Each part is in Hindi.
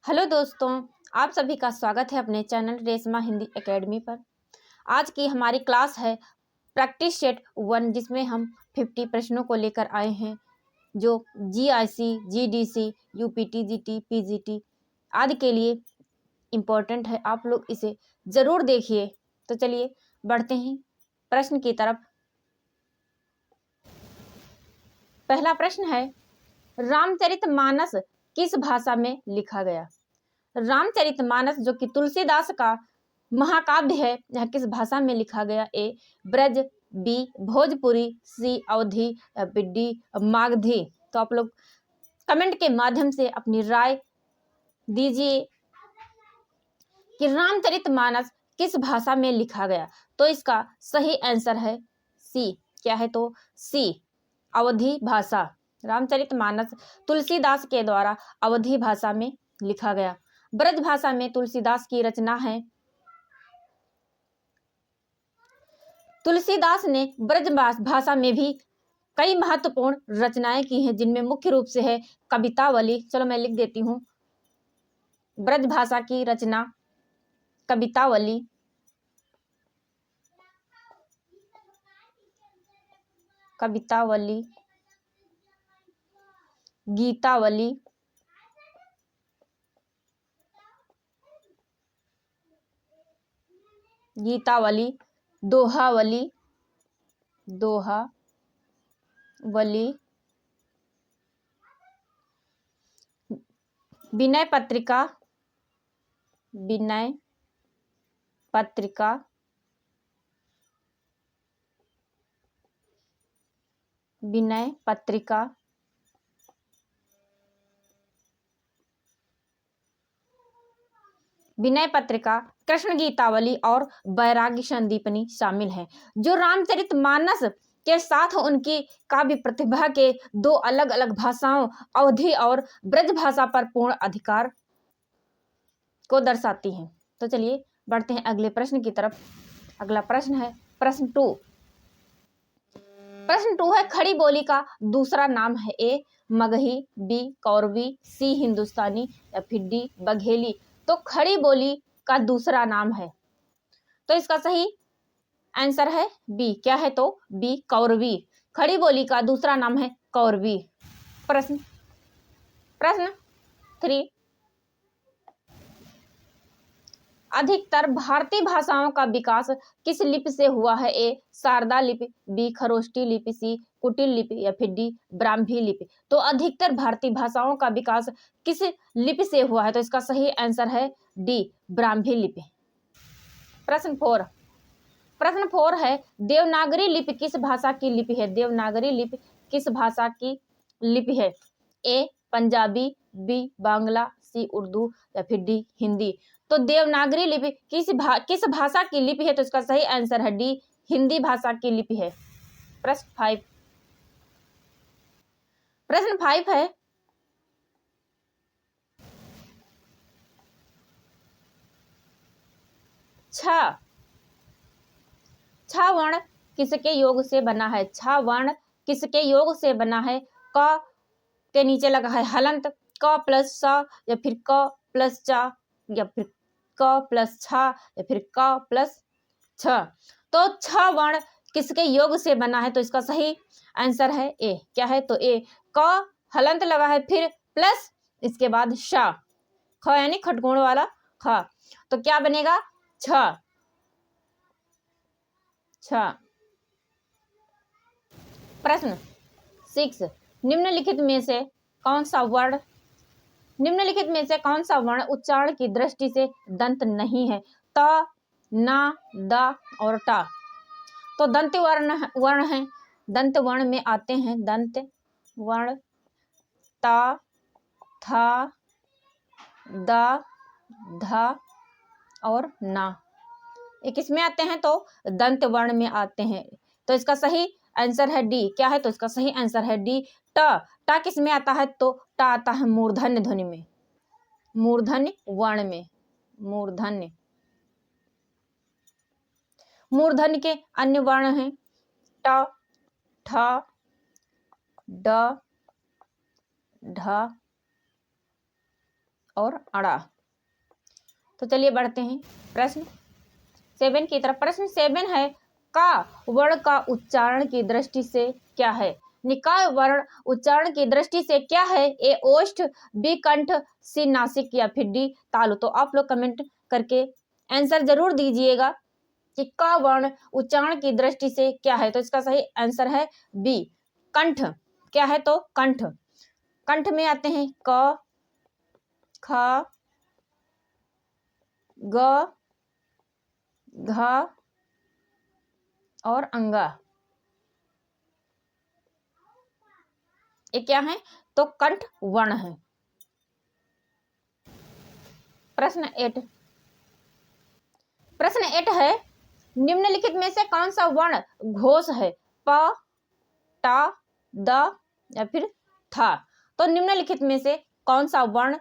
हेलो दोस्तों, आप सभी का स्वागत है अपने चैनल रेशमा हिंदी एकेडमी पर। आज की हमारी क्लास है प्रैक्टिस सेट 1, जिसमें हम 50 प्रश्नों को लेकर आए हैं, जो GIC, GDC, UPT, GT, PGT आदि के लिए इम्पोर्टेंट है। आप लोग इसे ज़रूर देखिए। तो चलिए बढ़ते हैं प्रश्न की तरफ। पहला प्रश्न है, रामचरितमानस किस भाषा में लिखा गया? रामचरितमानस जो कि तुलसीदास का महाकाव्य है, यह किस भाषा में लिखा गया? ए ब्रज, बी भोजपुरी, सी अवधी या डी मागधी। तो आप लोग कमेंट के माध्यम से अपनी राय दीजिए कि रामचरितमानस किस भाषा में लिखा गया। तो इसका सही आंसर है सी। क्या है? तो सी अवधी भाषा। रामचरितमानस तुलसीदास के द्वारा अवधी भाषा में लिखा गया। ब्रज भाषा में तुलसीदास की रचना है। तुलसीदास ने ब्रज भाषा में भी कई महत्वपूर्ण रचनाएं की हैं, जिनमें मुख्य रूप से है कवितावली। चलो मैं लिख देती हूँ, ब्रज भाषा की रचना कवितावली, कवितावली, गीतावली, गीतावली, दोहावली, दोहावली, विनय पत्रिका, विनय पत्रिका, विनय पत्रिका, विनय पत्रिका, कृष्ण गीतावली और बैरागी संदीपनी शामिल है। जो रामचरितमानस के साथ उनकी काव्य प्रतिभा के दो अलग अलग भाषाओं अवधी और ब्रज भाषा पर पूर्ण अधिकार को दर्शाती हैं। तो चलिए बढ़ते हैं अगले प्रश्न की तरफ। अगला प्रश्न है प्रश्न 2। प्रश्न 2 है, खड़ी बोली का दूसरा नाम है? ए मगही, बी कौरवी, सी हिंदुस्तानी या फिर डी बघेली। तो खड़ी बोली का दूसरा नाम है, तो इसका सही आंसर है बी। क्या है? तो बी कौरवी। खड़ी बोली का दूसरा नाम है कौरवी। प्रश्न 3, अधिकतर भारतीय भाषाओं का विकास किस लिपि से हुआ है? ए शारदा लिपि, बी खरोष्टी लिपि, सी कुटिल लिपि या फिर डी ब्राह्मी लिपि। तो अधिकतर भारतीय भाषाओं का विकास किस लिपि से हुआ है? तो इसका सही आंसर है डी ब्राह्मी लिपि। प्रश्न 4 है, देवनागरी लिपि किस भाषा की लिपि है? देवनागरी लिपि किस भाषा की लिपि है? ए पंजाबी, बी बांग्ला, सी उर्दू या फिर डी हिंदी। तो देवनागरी लिपि किस भाषा की लिपि है? तो इसका सही आंसर है डी हिंदी भाषा की लिपि है। प्रश्न 5 है, छ वर्ण किसके योग से बना है? छ वर्ण किसके योग से बना है? क के नीचे लगा है हलंत, क प्लस स या फिर क प्लस च या फिर क प्लस छ या फिर क प्लस छ। तो छ वर्ण किसके योग से बना है? तो इसका सही आंसर है ए। क्या है? तो ए। क हलंत लगा है, फिर प्लस इसके बाद श, ख यानी खटकोण वाला ख। तो क्या बनेगा? छ। प्रश्न 6, निम्नलिखित में से कौन सा वर्ण उच्चारण की दृष्टि से दंत नहीं है? त, न, द और ट। तो दंत वर्ण है, दंत वर्ण में आते हैं दंत वर्ण त, थ, द, ध और न। ये किस में आते हैं? तो दंत वर्ण में आते हैं। तो इसका सही आंसर है डी। क्या है? तो इसका सही आंसर है डी ट किस में आता है? तो ट आता है मूर्धन्य ध्वनि में, मूर्धन्य वर्ण में। मूर्धन्य के अन्य वर्ण हैं ट, ठ, ड, ढ और अड़ा। तो चलिए बढ़ते हैं प्रश्न 7 की तरफ। प्रश्न 7 है का वर्ण का उच्चारण की दृष्टि से क्या है। निकाय वर्ण उच्चारण की दृष्टि से क्या है। ए ओष्ठ, बी कंठ, सी नासिक या फिर डी तालु। तो आप लोग कमेंट करके आंसर जरूर दीजिएगा कि का वर्ण उच्चारण की दृष्टि से क्या है। तो इसका सही आंसर है बी कंठ। क्या है तो कंठ। कंठ में आते हैं क, ख, ग, घ और अंगा। ये क्या है तो कंठ वर्ण है। प्रश्न 8। प्रश्न 8 है निम्नलिखित में से कौन सा वर्ण घोष है। प, टा, द या फिर था। तो निम्नलिखित में से कौन सा वर्ण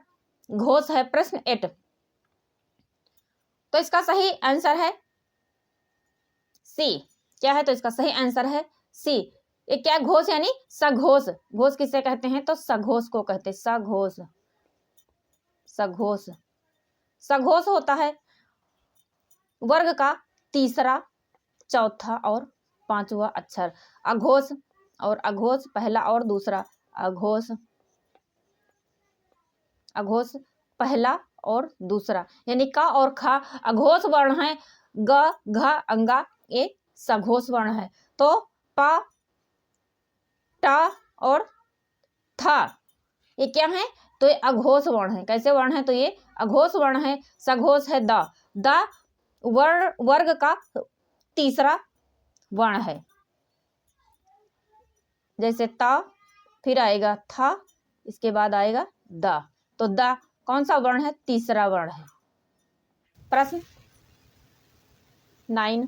घोष है। प्रश्न 8। तो इसका सही आंसर है सी। क्या है तो इसका सही आंसर है सी। ये क्या घोष यानी सघोष। घोष किसे कहते हैं तो सघोष को कहते हैं। सघोष, सघोष। सघोष होता है वर्ग का तीसरा, चौथा और पांचवा अक्षर। अघोष और अघोष पहला और दूसरा। अघोष, अघोष पहला और दूसरा यानी का और खा अघोष वर्ण है। ग, घ, अंगा ये सघोष वर्ण है। तो पा, टा और था ये क्या है तो ये अघोष वर्ण है। कैसे वर्ण है तो ये अघोष वर्ण है। सघोष है द। द वर्ग का तीसरा वर्ण है। जैसे ता फिर आएगा था, इसके बाद आएगा द। तो द कौन सा वर्ण है तीसरा वर्ण है। प्रश्न 9।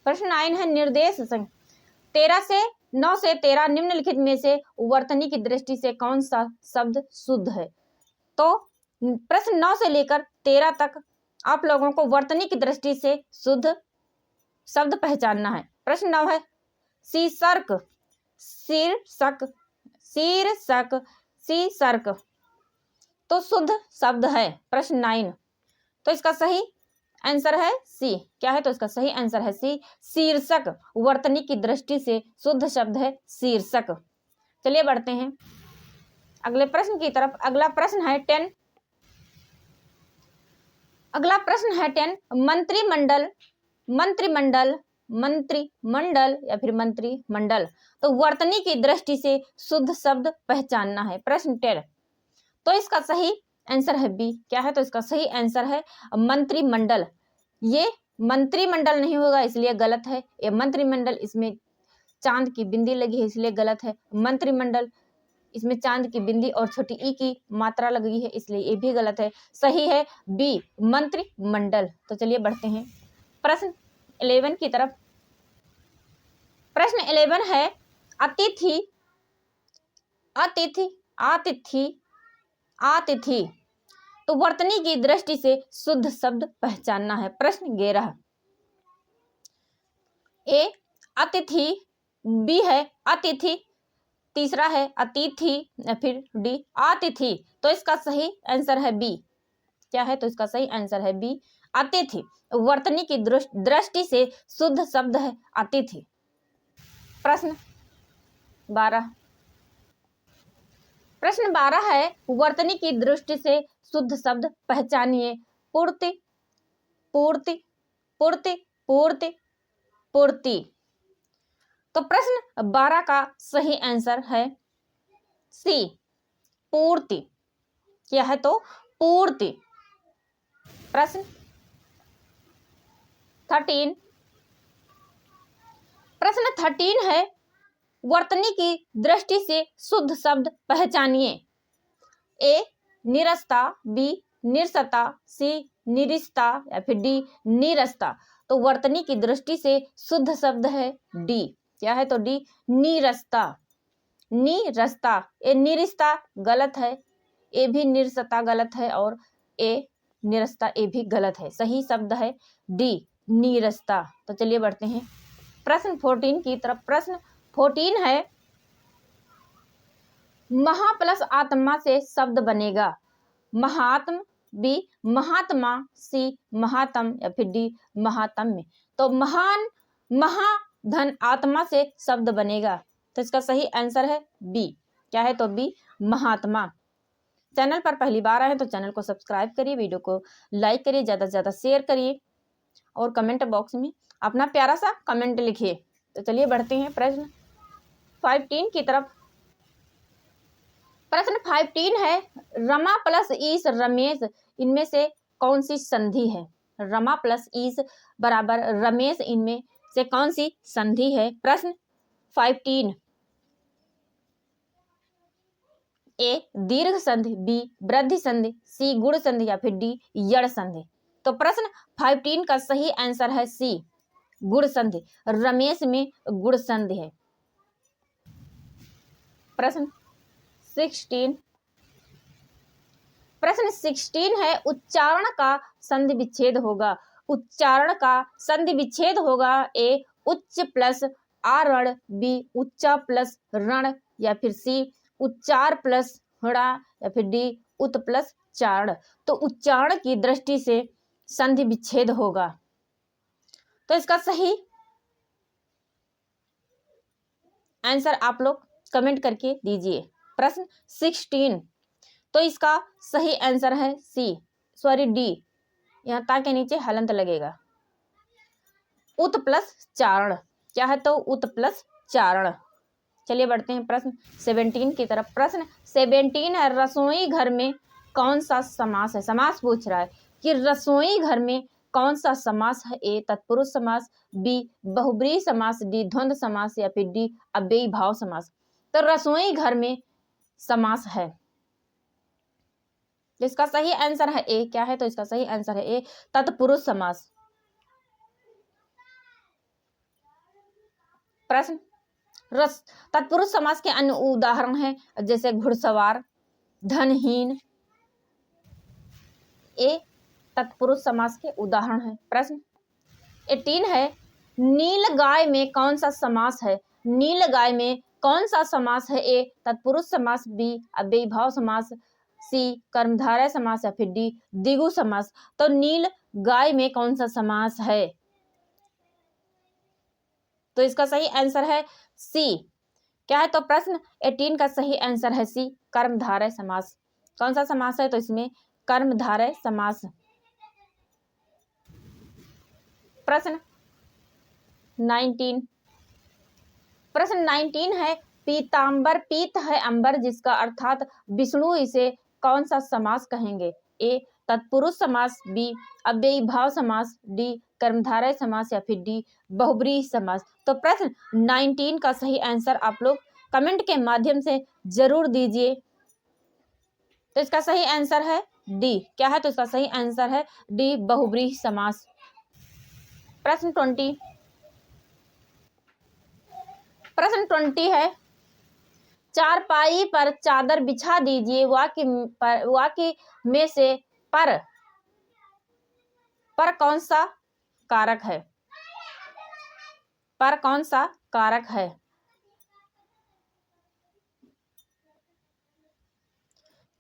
प्रश्न 9 है निर्देश संख्या 9 से 13 निम्नलिखित में से वर्तनी की दृष्टि से कौन सा शब्द शुद्ध है। तो प्रश्न 9 से लेकर 13 तक आप लोगों को वर्तनी की दृष्टि से शुद्ध शब्द पहचानना है। प्रश्न 9 है शीर्षक, शीर्षक, शीर्षक, शीर्षक तो शुद्ध शब्द है। प्रश्न 9। तो इसका सही आंसर है सी। क्या है तो इसका सही आंसर है सी। शीर्षक वर्तनी की दृष्टि से शुद्ध शब्द है शीर्षक। चलिए बढ़ते हैं अगले प्रश्न की तरफ। अगला प्रश्न है 10। अगला प्रश्न है 10 मंत्रिमंडल, मंत्रिमंडल, मंत्रिमंडल या फिर मंत्रिमंडल तो वर्तनी की दृष्टि से शुद्ध शब्द पहचानना है। प्रश्न 10। तो इसका सही आंसर है बी। क्या है तो इसका सही आंसर है मंत्रिमंडल। ये मंत्रिमंडल नहीं होगा इसलिए गलत है। ये मंत्रिमंडल इसमें चांद की बिंदी लगी है इसलिए गलत है। मंत्रिमंडल इसमें चांद की बिंदी और छोटी ई की मात्रा लगी है इसलिए ये भी गलत है। सही है बी मंत्रिमंडल। तो चलिए बढ़ते हैं प्रश्न 11 की तरफ। प्रश्न 11 है अतिथि, अतिथि, अतिथि, अतिथि तो वर्तनी की दृष्टि से शुद्ध शब्द पहचानना है। प्रश्न 11। ए अतिथि, बी है अतिथि, तीसरा है अतिथि या फिर डी अतिथि। तो इसका सही आंसर है बी। क्या है तो इसका सही आंसर है बी अतिथि। वर्तनी की दृष्टि से शुद्ध शब्द है अतिथि। प्रश्न 12। प्रश्न 12 है वर्तनी की दृष्टि से शुद्ध शब्द पहचानिए। पूर्ति, पूर्ति, पूर्ति, पूर्ति, पूर्ति। तो प्रश्न 12 का सही आंसर है सी पूर्ति। क्या है तो पूर्ति। प्रश्न 13। प्रश्न 13 है वर्तनी की दृष्टि से शुद्ध शब्द पहचानिए। ए निरस्ता, बी निरसता, सी निरिस्ता या फिर डी निरस्ता। तो वर्तनी की दृष्टि से शुद्ध शब्द है डी। क्या है तो डी निरस्ता, निरस्ता। ए निरिस्ता गलत है, ए भी निरसता गलत है और ए निरस्ता ए भी गलत है। सही शब्द है डी निरस्ता। तो चलिए बढ़ते हैं प्रश्न 14 की तरफ। प्रश्न 14 है महा प्लस आत्मा से शब्द बनेगा महात्म, बी महात्मा, सी महात्म या फिर डी महात्म्य। तो महान, महाधन आत्मा से शब्द बनेगा, तो इसका सही आंसर है बी। क्या है? तो बी महात्मा। चैनल पर पहली बार आए तो चैनल को सब्सक्राइब करिए, वीडियो को लाइक करिए, ज़्यादा से ज़्यादा शेयर करिए और कमेंट बॉक्स में अपना प्यारा सा कमेंट लिखिए। तो चलिए बढ़ते हैं प्रश्न 15 की तरफ। प्रश्न 15 है, रमा प्लस ईस रमेश, इनमें से कौन सी संधि है? रमा प्लस ईस बराबर रमेश, इनमें से कौन सी संधि है? प्रश्न 15, ए दीर्घ संधि, बी वृद्धि संधि, सी गुण संधि या फिर डी यड़ संधि। तो प्रश्न 15 का सही आंसर है सी गुण संधि। रमेश में गुण संधि है। प्रश्न 16, प्रश्न 16 है, उच्चारण का संधि विच्छेद होगा। उच्चारण का संधि विच्छेद होगा, ए उच्च प्लस आरण, बी उच्चा प्लस रण या फिर सी उच्चार प्लस हड़ा या फिर डी उत प्लस चारण। तो उच्चारण की दृष्टि से संधि विच्छेद होगा, तो इसका सही आंसर आप लोग कमेंट करके दीजिए। प्रश्न 16, तो इसका सही आंसर है सी, सॉरी डी, यहाँ ता के नीचे हलंत लगेगा, उत प्लस चारण। क्या है? तो उत प्लस चारण। चलिए बढ़ते हैं प्रश्न 17 की तरफ। प्रश्न 17 है, रसोई घर में कौन सा समास है? समास पूछ रहा है कि रसोई घर में कौन सा समास है? ए तत्पुरुष समास, बी बहुब्रीहि समास, डी द्वंद्व समास या फिर डी अव्ययी भाव समास। तो रसोई घर में समास है, तो इसका सही आंसर है ए। क्या है? तो इसका सही आंसर है ए तत्पुरुष समास। प्रश्न तत्पुरुष समास के अन्य उदाहरण हैं जैसे घुड़सवार, धनहीन, ए तत्पुरुष समास के उदाहरण है। प्रश्न 18 है, नील गाय में कौन सा समास है? नील गाय में कौन सा समास है? ए तत्पुरुष समास, बी अव्ययी भाव समास, सी कर्मधारय समास या फिर डी द्विगु समास। तो नील गाय में कौन सा समास है? तो इसका सही आंसर है सी। क्या है? तो प्रश्न 18 का सही आंसर है सी कर्मधारय समास। कौन सा समास है? तो इसमें कर्मधारय समास। प्रश्न 19, प्रश्न 19 है, पीतांबर, पीत है अंबर जिसका अर्थात विष्णु, इसे कौन सा समास कहेंगे? ए तत्पुरुष समास, बी अव्ययी भाव समास, डी कर्मधारय समास या फिर डी बहुब्रीहि समास। तो प्रश्न 19 का सही आंसर आप लोग कमेंट के माध्यम से जरूर दीजिए। तो इसका सही आंसर है डी। क्या है? तो इसका सही आंसर है डी बहुब्रीहि समास। प्रश्न 20, प्रश्न 20 है, चारपाई पर चादर बिछा दीजिए, वाक्य में से पर कौन सा कारक है? पर कौन सा कारक है?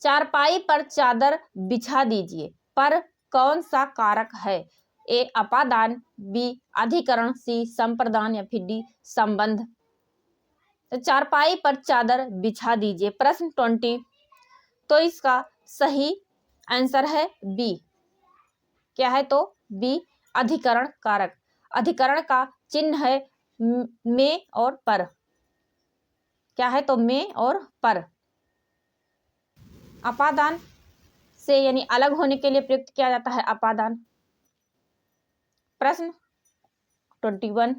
चारपाई पर चादर बिछा दीजिए, पर कौन सा कारक है? ए अपादान, बी अधिकरण, सी संप्रदान या फिर डी संबंध। तो चारपाई पर चादर बिछा दीजिए प्रश्न 20, तो इसका सही आंसर है बी। क्या है? तो बी अधिकरण कारक। अधिकरण का चिन्ह है में और पर। क्या है? तो में और पर। अपादान से यानी अलग होने के लिए प्रयुक्त किया जाता है अपादान। प्रश्न 21,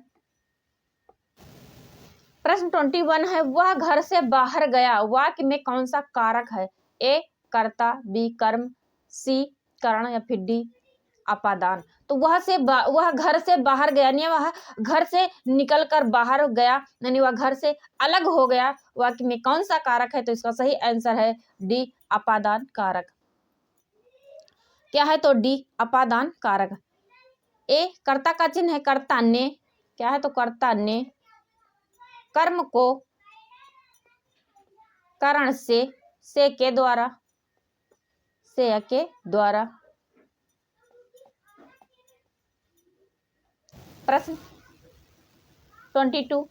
प्रश्न 21 है, वह घर से बाहर गया, वाक्य में कौन सा कारक है? ए कर्ता, बी कर्म, सी कारण या फिर डी अपादान। तो वह घर से बाहर गया यानी वह घर से निकल कर बाहर गया यानी वह घर से अलग हो गया, वाक्य में कौन सा कारक है? तो इसका सही आंसर है डी अपादान कारक। क्या है? तो डी अपादान कारक। ए कर्ता का चिन्ह है कर्ता ने। क्या है? तो कर्ता ने कर्म कारण से के द्वारा, से या के द्वारा। प्रश्न 22,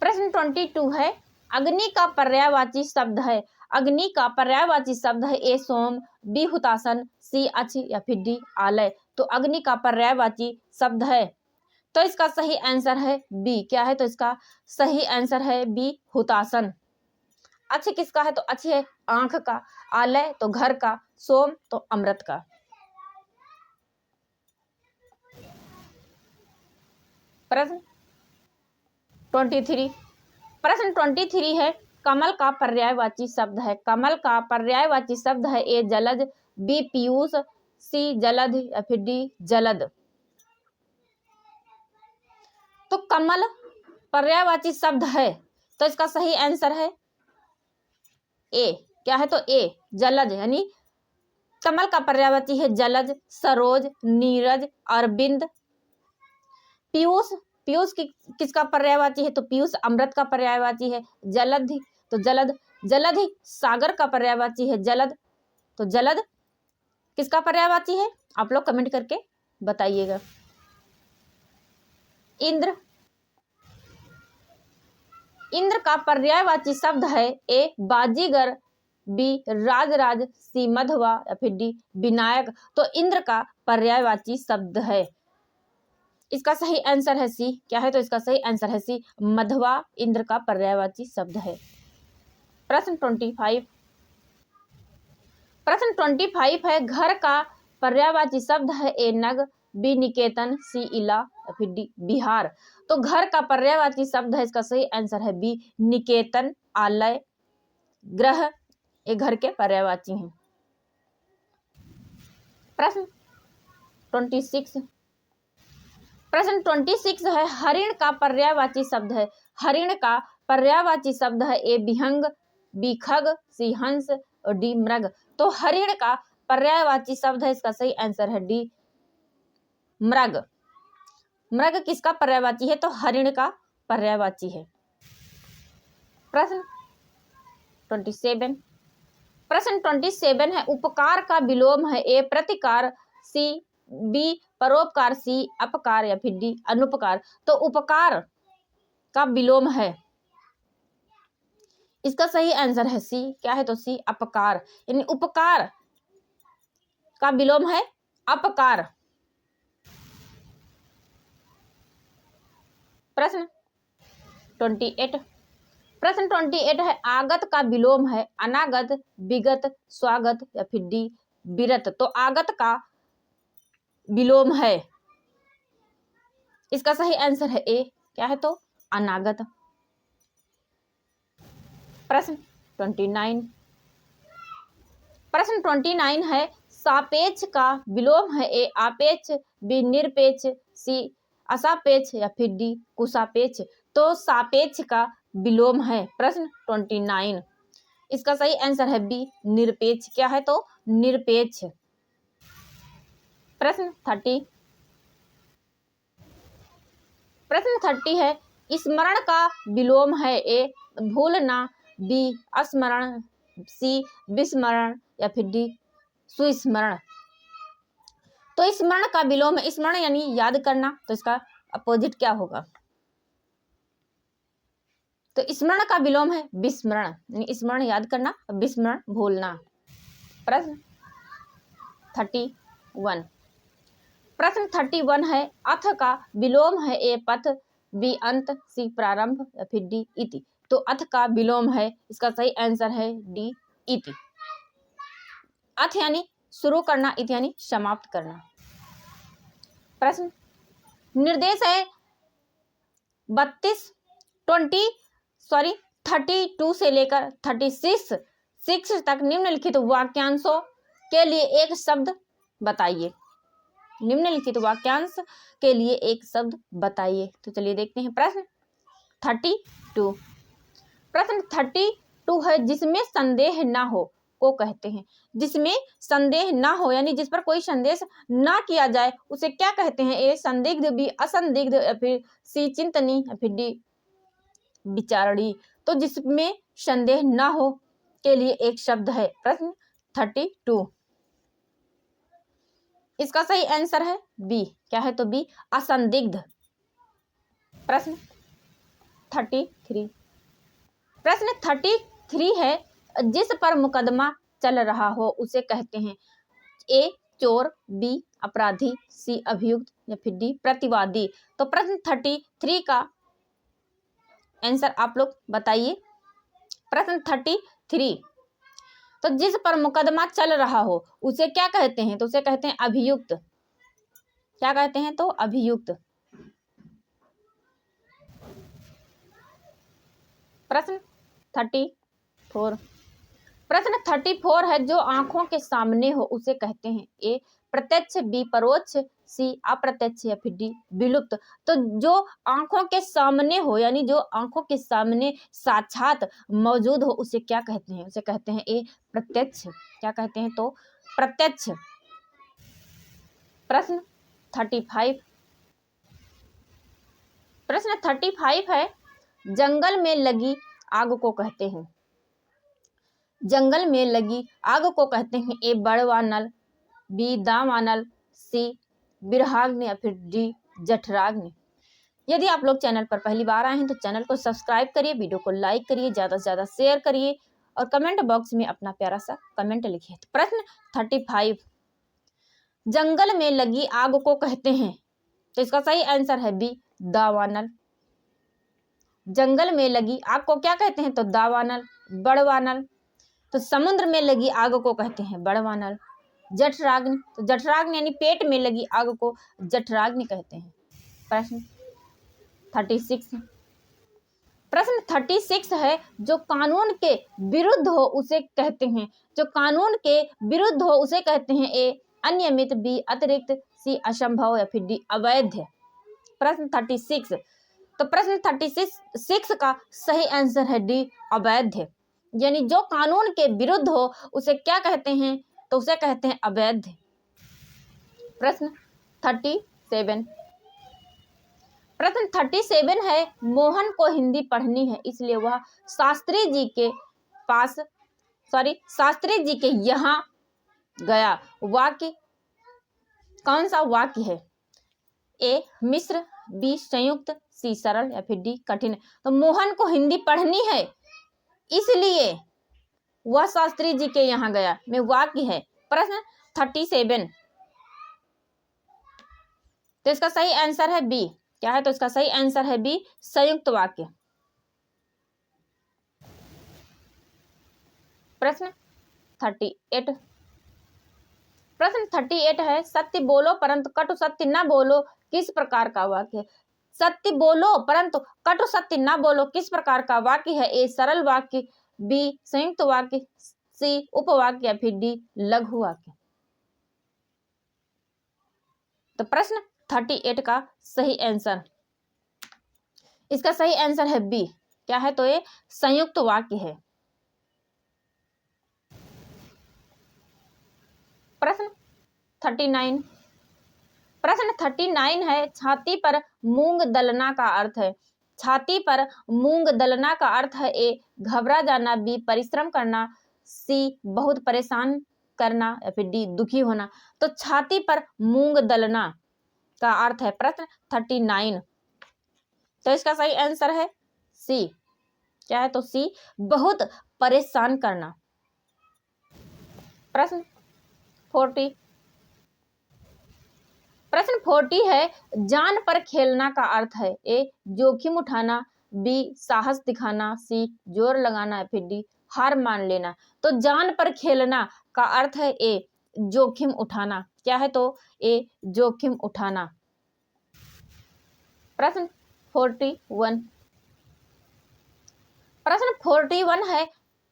प्रश्न 22 है अग्नि का पर्यायवाची शब्द है। अग्नि का पर्यायवाची शब्द है ए सोम, बी हुतासन, सी अक्ष या फिर डी आलय। तो अग्नि का पर्यायवाची शब्द है, तो इसका सही आंसर है बी। क्या है? तो इसका सही आंसर है बी हुतासन। अक्ष किसका है? तो अक्ष है आंख का, आलय तो घर का, सोम तो अमृत का। प्रश्न 23, प्रश्न 23 है कमल का पर्यायवाची शब्द है। कमल का पर्यायवाची शब्द है ए जलज, बी पीयूष, सी जलध या फिर डी जलद। तो कमल पर्यायवाची शब्द है, तो इसका सही आंसर है ए। क्या है? तो ए जलज, यानी कमल का पर्यायवाची है जलज, सरोज, नीरज, अरविंद। पीयूष, पीयूष किसका पर्यायवाची है? तो पीयूष अमृत का पर्यायवाची है। जलधि, तो जलद, जलधि सागर का पर्यायवाची है। जलद, तो जलद किसका पर्यायवाची है? आप लोग कमेंट करके बताइएगा। इंद्र, इंद्र का पर्यायवाची शब्द है ए बाजीगर, बी राजराज, सी मधवा या फिर डी विनायक। तो इंद्र का पर्यायवाची शब्द है, इसका सही आंसर है सी। क्या है? तो इसका सही आंसर है सी, मधवा इंद्र का पर्यायवाची शब्द है। प्रश्न 25, प्रश्न 25 है घर का पर्यायवाची शब्द है ए नग, बी निकेतन, सी इला या फिर डी बिहार। तो घर का पर्यायवाची शब्द है, इसका सही आंसर है बी निकेतन, आलय, ग्रह, ये घर के पर्यायवाची हैं। प्रश्न 26, प्रश्न 26 है हरिण का पर्यायवाची शब्द है। हरिण का पर्यायवाची शब्द है ए विहंग, बी खग, सी हंस और डी मृग। तो हरिण का पर्यायवाची शब्द है, इसका सही आंसर है डी मृग। मृग किसका पर्यायवाची है? तो हरिण का पर्यायवाची है। प्रश्न 27, प्रश्न 27 है उपकार का विलोम है ए प्रतिकार, सी बी परोपकार, सी अपकार या फिर डी अनुपकार। तो उपकार का विलोम है, इसका सही आंसर है सी। क्या है? तो सी अपकार, यानी उपकार का विलोम है अपकार। प्रश्न 28, प्रश्न 28 है आगत का विलोम है अनागत, विगत, स्वागत या फिर डी विरत। तो आगत का विलोम है, इसका सही आंसर है ए। क्या है? तो अनागत। प्रश्न 29, प्रश्न 29 है सापेक्ष का विलोम है ए आपेक्ष, बी निरपेक्ष, सी असापेक्ष या फिर डी कुसापेक्ष। तो सापेक्ष का विलोम है प्रश्न 29, इसका सही आंसर है बी निरपेक्ष। क्या है? तो निरपेक्ष। प्रश्न 30, प्रश्न 30 है स्मरण का विलोम है ए भूलना, बी स्मरण, सी विस्मरण या फिर डी सुस्मरण। तो स्मरण का विलोम है, स्मरण यानी याद करना, तो इसका अपोजिट क्या होगा? तो स्मरण का विलोम है विस्मरण, यानी स्मरण याद करना, विस्मरण भूलना। प्रश्न 31, प्रश्न 31 है अथ का विलोम है ए पथ, बी अंत, सी प्रारंभ या फिर डी इति। तो अथ का विलोम है, इसका सही आंसर है डी इति। अथ यानी शुरू करना, इति यानी समाप्त करना। प्रश्न निर्देश है 32 से लेकर 36 तक निम्नलिखित वाक्यांशों के लिए एक शब्द बताइए। निम्नलिखित वाक्यांश के लिए एक शब्द बताइए। तो चलिए देखते हैं प्रश्न 32, प्रश्न 32 है जिसमें संदेह ना हो को कहते हैं। जिसमें संदेह ना हो यानी जिस पर कोई संदेश ना किया जाए उसे क्या कहते हैं? ए संदिग्ध, बी असंदिग्ध या फिर सी चिंतनी या फिर डी विचारणी। तो जिसमें संदेह न हो के लिए एक शब्द है। प्रश्न 32। इसका सही आंसर है बी। क्या है तो बी, असंदिग्ध। प्रश्न 33। प्रश्न 33 है, जिस पर मुकदमा चल रहा हो उसे कहते हैं ए चोर, बी अपराधी, सी अभियुक्त या फिर डी प्रतिवादी। तो प्रश्न 33 का आंसर आप लोग बताइए। प्रश्न 33, तो जिस पर मुकदमा चल रहा हो उसे क्या कहते हैं? तो उसे कहते हैं अभियुक्त। क्या कहते हैं? तो अभियुक्त। प्रश्न 34। प्रश्न 34 है, जो आंखों के सामने हो उसे कहते हैं ए प्रत्यक्ष, बी परोक्ष, सी अप्रत्यक्ष या फिर डी विलुप्त। तो जो आंखों के सामने हो यानी जो आंखों के सामने साक्षात मौजूद हो उसे क्या कहते हैं? उसे कहते हैं ए प्रत्यक्ष। क्या कहते हैं? तो प्रत्यक्ष। प्रश्न 35। प्रश्न 35 है, जंगल में लगी आग को कहते हैं। जंगल में लगी आग को कहते हैं ए बड़वानल, बी दावानल, सी बिरहाग्नि या फिर डी जठराग्नि। यदि आप लोग चैनल पर पहली बार आए हैं तो चैनल को सब्सक्राइब करिए, वीडियो को लाइक करिए, ज्यादा से ज्यादा शेयर करिए और कमेंट बॉक्स में अपना प्यारा सा कमेंट लिखिए। तो प्रश्न 35, जंगल में लगी आग को कहते हैं। तो इसका सही आंसर है बी दावानल। जंगल में लगी आग को क्या कहते हैं? तो दावानल, बड़वानल। तो समुद्र में लगी आग को कहते हैं बड़वानल। जठराग्नि, तो जठराग्नि यानी पेट में लगी आग को जठराग्नि कहते हैं। प्रश्न 36। प्रश्न 36 है, जो कानून के विरुद्ध हो उसे कहते हैं। जो कानून के विरुद्ध हो उसे कहते हैं ए अनियमित, बी अतिरिक्त, सी असंभव या फिर डी अवैध। प्रश्न 36। तो प्रश्न 36 का सही आंसर है डी अवैध। यानी जो कानून के विरुद्ध हो उसे क्या कहते हैं? तो उसे कहते हैं अवैध। प्रश्न 37। प्रश्न 37 है, मोहन को हिंदी पढ़नी है इसलिए वह शास्त्री जी के यहाँ गया। वाक्य कौन सा वाक्य है? ए मिश्र, बी संयुक्त, सी सरल या फिर डी कठिन। तो मोहन को हिंदी पढ़नी है इसलिए वह शास्त्री जी के यहाँ गया में वाक्य है। प्रश्न 37। तो इसका सही आंसर है बी। क्या है? तो इसका सही आंसर है बी संयुक्त वाक्य। प्रश्न 38। प्रश्न 38 है, सत्य बोलो परंतु कटु सत्य न बोलो किस प्रकार का वाक्य है? सत्य बोलो परंतु कटु सत्य न बोलो किस प्रकार का वाक्य है? ए सरल वाक्य, बी संयुक्त वाक्य, सी उपवाक्य या फिर डी लघु वाक्य। तो प्रश्न 38 का सही आंसर, इसका सही आंसर है बी। क्या है? तो ये संयुक्त वाक्य है। प्रश्न 39। प्रश्न 39 है, छाती पर मूंग दलना का अर्थ है। छाती पर मूंग दलना का अर्थ है ए घबरा जाना, बी परिश्रम करना, सी बहुत परेशान करना या फिर डी दुखी होना। तो छाती पर मूंग दलना का अर्थ है प्रश्न 39। तो इसका सही आंसर है सी। क्या है? तो सी बहुत परेशान करना। प्रश्न 40। प्रश्न 40 है, जान पर खेलना का अर्थ है ए जोखिम उठाना, बी साहस दिखाना, सी जोर लगाना या फिर डी हार मान लेना। तो जान पर खेलना का अर्थ है ए जोखिम उठाना। क्या है? तो ए जोखिम उठाना। प्रश्न 41। प्रश्न 41 है,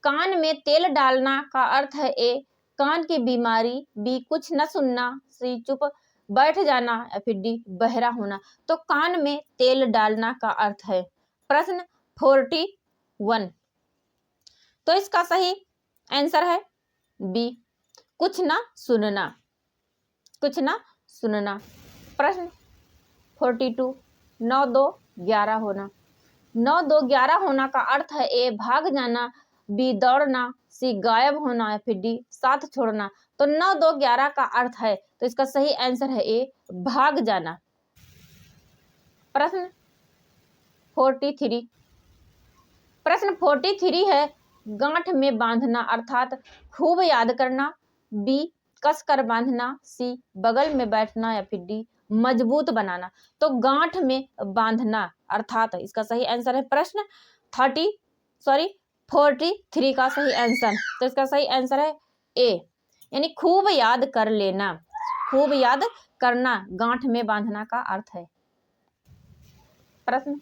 कान में तेल डालना का अर्थ है ए कान की बीमारी, बी कुछ न सुनना, सी चुप बैठ जाना या फिर डी बहरा होना। तो कान में तेल डालना का अर्थ है प्रश्न 41। तो इसका सही आंसर है बी कुछ ना सुनना। कुछ ना सुनना। प्रश्न 42, 9 2 11 होना। 9 2 11 होना का अर्थ है ए भाग जाना, बी दौड़ना, सी गायब होना या फिर डी साथ छोड़ना। तो 9 2 11 का अर्थ है, तो इसका सही आंसर है ए भाग जाना। प्रश्न 43, प्रश्न 43 है गांठ में बांधना अर्थात खूब याद करना, बी कस कर बांधना, सी बगल में बैठना या फिर डी मजबूत बनाना। तो गांठ में बांधना अर्थात इसका सही आंसर है प्रश्न 43 का सही आंसर। तो इसका सही आंसर है ए, यानी खूब याद कर लेना, खूब याद करना गांठ में बांधना का अर्थ है। प्रश्न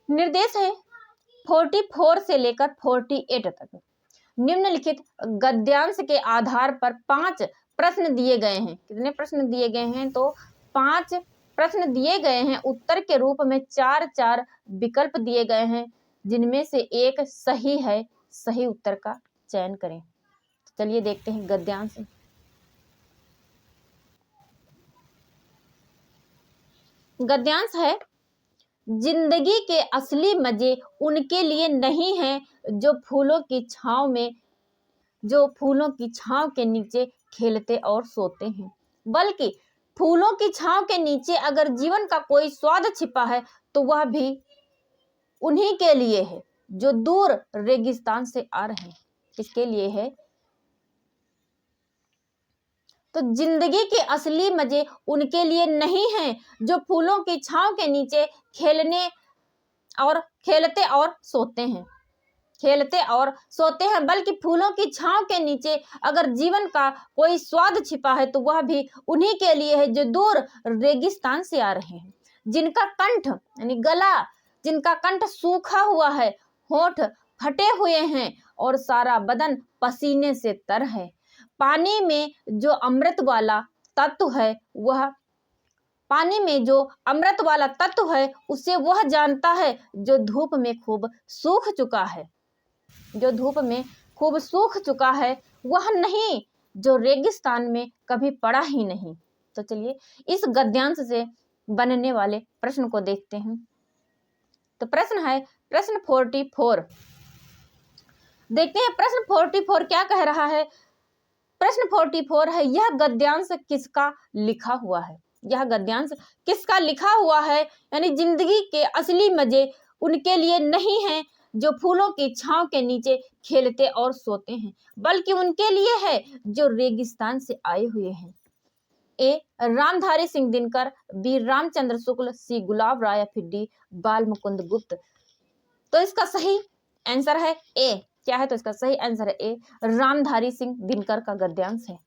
निर्देश है 44 से लेकर 48 तक निम्नलिखित गद्यांश के आधार पर 5 प्रश्न दिए गए हैं। कितने प्रश्न दिए गए हैं? तो 5 प्रश्न दिए गए हैं। उत्तर के रूप में 4 विकल्प दिए गए हैं, जिनमें से एक सही है। सही उत्तर का चयन करें। चलिए देखते हैं गद्यांश। गद्यांश है जिंदगी के असली मजे उनके लिए नहीं हैं जो फूलों की छांव के नीचे खेलते और सोते हैं, बल्कि फूलों की छांव के नीचे अगर जीवन का कोई स्वाद छिपा है तो वह भी उन्हीं के लिए है जो दूर रेगिस्तान से आ रहे हैं। किसके लिए है? तो जिंदगी के असली मजे उनके लिए नहीं हैं जो फूलों की छांव के नीचे खेलते और सोते हैं, बल्कि फूलों की छांव के नीचे अगर जीवन का कोई स्वाद छिपा है तो वह भी उन्हीं के लिए है जो दूर रेगिस्तान से आ रहे हैं, जिनका कंठ यानी गला, जिनका कंठ सूखा हुआ है, होंठ फटे हुए हैं और सारा बदन पसीने से तर है। पानी में जो अमृत वाला तत्व है उसे वह जानता है जो धूप में खूब सूख चुका है, वह नहीं जो रेगिस्तान में कभी पड़ा ही नहीं। तो चलिए इस गद्यांश से बनने वाले प्रश्न को देखते हैं। तो प्रश्न है प्रश्न 44। देखते हैं प्रश्न 44 क्या कह रहा है। प्रश्न 44 है यह गद्यांश किसका लिखा हुआ है? यह गद्यांश किसका लिखा हुआ है? यानी जिंदगी के असली मजे उनके लिए नहीं हैं जो फूलों की छांव के नीचे खेलते और सोते हैं, बल्कि उनके लिए है जो रेगिस्तान से आए हुए हैं। ए रामधारी सिंह दिनकर, बी रामचंद्र शुक्ल, सी गुलाब राय, फिर डी बाल मुकुंद गुप्त। तो इसका सही आंसर है ए। क्या है? तो इसका सही आंसर है ए रामधारी सिंह दिनकर का गद्यांश है।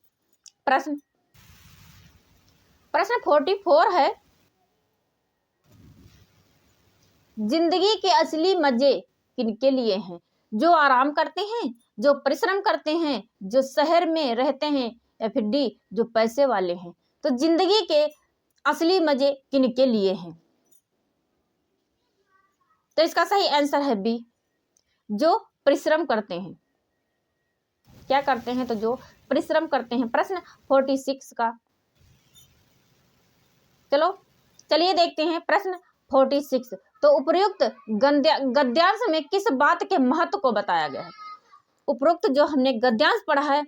प्रश्न 44 है जिंदगी के असली मजे किनके लिए हैं? जो आराम करते हैं, जो परिश्रम करते हैं, जो शहर में रहते हैं, या फिर डी जो पैसे वाले हैं। तो जिंदगी के असली मजे किनके लिए हैं? तो इसका सही आंसर है बी जो परिश्रम करते हैं। क्या करते हैं? तो जो परिश्रम करते हैं। प्रश्न 46 का चलिए देखते हैं प्रश्न 46। तो उपयुक्त गद्यांश में किस बात के महत्व को बताया गया है? उपरोक्त जो हमने गद्यांश पढ़ा है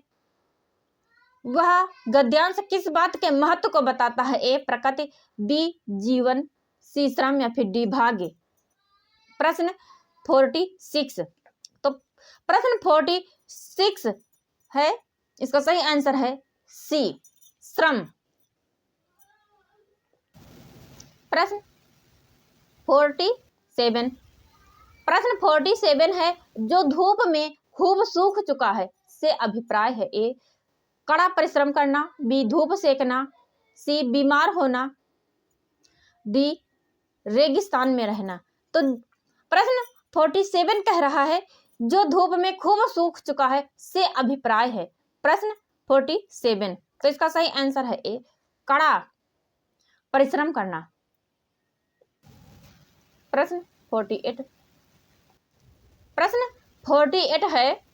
वह गद्यांश किस बात के महत्व को बताता है? ए प्रकृति, बी जीवन, सी श्रम, या फिर डी भाग्य। प्रश्न 46। तो प्रश्न 46 है, इसका सही आंसर है सी श्रम। प्रश्न 47। प्रश्न 47 है जो धूप में खूब सूख चुका है से अभिप्राय है। ए कड़ा परिश्रम करना, बी धूप सेकना, सी बीमार होना, डी रेगिस्तान में रहना। तो प्रश्न 47 कह रहा है जो धूप में खूब सूख चुका है से अभिप्राय है। प्रश्न 47। तो इसका सही आंसर है ए कड़ा परिश्रम करना। प्रश्न 48। प्रश्न 48 है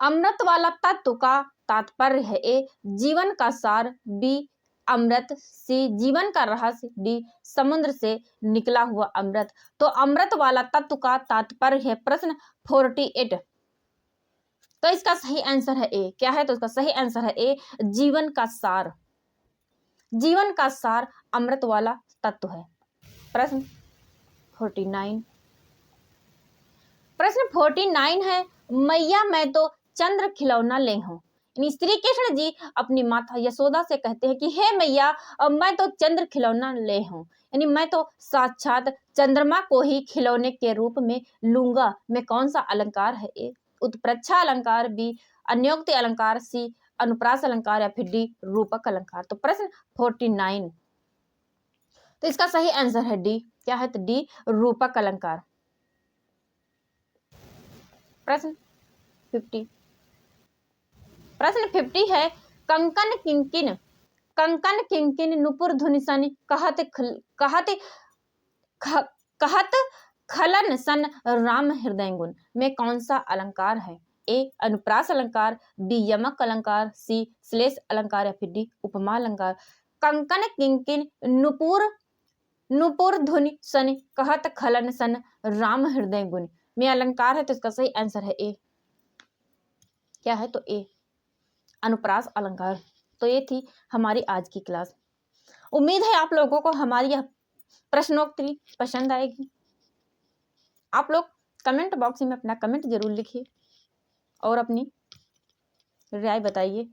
अमृत वाला तत्व का तात्पर्य है। ए जीवन का सार, बी अमृत, सी जीवन का रहस्य, डी समुद्र से निकला हुआ अमृत। तो अमृत वाला तत्व का तात्पर्य है प्रश्न 48। तो इसका सही आंसर है ए। क्या है? तो इसका सही आंसर है ए, जीवन का सार। जीवन का सार अमृत वाला तत्व है। प्रश्न 49। प्रश्न 49 है, मैया मैं तो चंद्र खिलौना ले हूं। श्री कृष्ण जी अपनी माता यशोदा से कहते हैं कि हे मैया मैं तो चंद्र खिलौना ले हूं, यानी मैं तो साक्षात चंद्रमा को ही खिलौने के रूप में लूंगा। में कौन सा अलंकार है? ए उत्प्रेक्षा अलंकार, बी अन्योक्ति अलंकार, सी अनुप्रास अलंकार, या फिर डी रूपक अलंकार। तो प्रश्न 49, तो इसका सही आंसर है डी। क्या है? तो डी रूपक अलंकार। प्रश्न 50। प्रश्न 50 है, कंकन किंकिन, कंकन किंकिन नुपुर धुनि सन कहत खलन सन राम हृदय गुण। में कौन सा अलंकार है? ए अनुप्रास अलंकार, बी यमक अलंकार, सी श्लेष अलंकार, या फिर डी उपमा अलंकार। कंकन किंकिन नुपुर धुनि सन कहत खलन सन राम हृदय गुण में अलंकार है। तो इसका सही आंसर है ए। क्या है? तो ए अनुप्रास अलंकार। तो ये थी हमारी आज की क्लास। उम्मीद है आप लोगों को हमारी यह प्रश्नोत्तरी पसंद आएगी। आप लोग कमेंट बॉक्स में अपना कमेंट जरूर लिखिए और अपनी राय बताइए।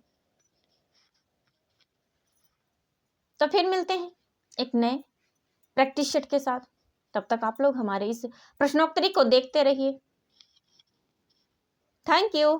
तो फिर मिलते हैं एक नए प्रैक्टिस सेट के साथ। तब तक आप लोग हमारे इस प्रश्नोत्तरी को देखते रहिए। Thank you.